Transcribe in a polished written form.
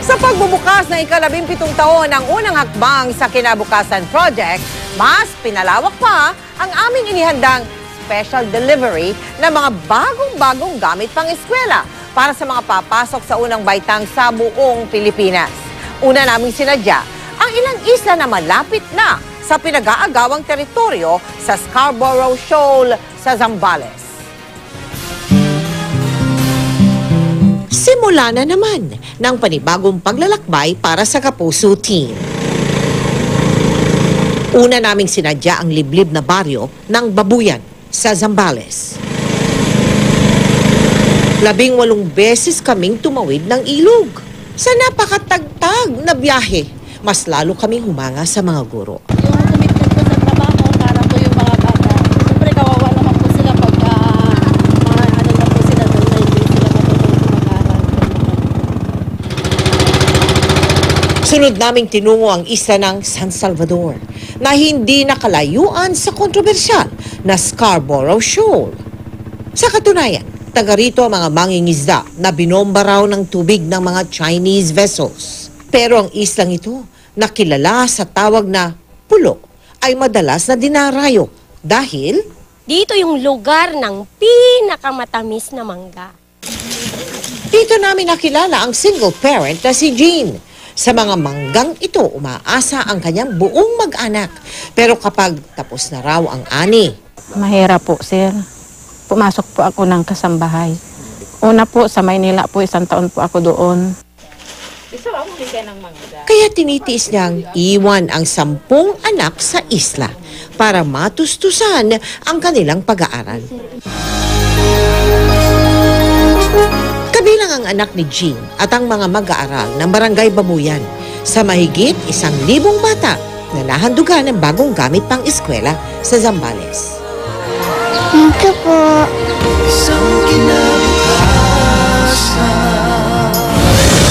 Sa pagbubukas ng ika-17 taon ng unang hakbang sa Kinabukasan Project, mas pinalawak pa ang aming inihandang special delivery ng mga bagong-bagong gamit pang eskwela para sa mga papasok sa unang baitang sa buong Pilipinas. Una naming sinadya ang ilang isla na malapit na sa pinag-aagawang teritoryo sa Scarborough Shoal sa Zambales. Simula na naman ng panibagong paglalakbay para sa Kapuso Team. Una naming sinadya ang liblib na baryo ng Babuyan sa Zambales. 18 beses kaming tumawid ng ilog. Sa napakatagtag na biyahe, mas lalo kaming humanga sa mga guro. Yung commitment ko sa trabaho para po yung mga bata. Siyempre kawawa naman po sila pagka mga ano na po sila doon na hindi sila matutulong mag-aral. Sunod naming tinungo ang isla ng San Salvador na hindi nakalayuan sa kontrobersyal na Scarborough Shoal. Sa katunayan, taga rito ang mga mangingisda na binomba raw ng tubig ng mga Chinese vessels. Pero ang islang ito, na kilala sa tawag na pulo, ay madalas na dinarayo dahil dito yung lugar ng pinakamatamis na mangga. dito namin nakilala ang single parent na si Jean. Sa mga manggang ito, umaasa ang kanyang buong mag-anak. Pero kapag tapos na raw ang ani, Mahirap po, sir. Pumasok po ako ng kasambahay. Una po, sa Maynila po, 1 taon po ako doon. kaya tinitiis niyang iwan ang 10 anak sa isla para matustusan ang kanilang pag-aaral. Kabilang ang anak ni Jean at ang mga mag-aaral ng Barangay Babuyan sa mahigit 1,000 bata na nahandugan ng bagong gamit pang eskwela sa Zambales. Thank you po.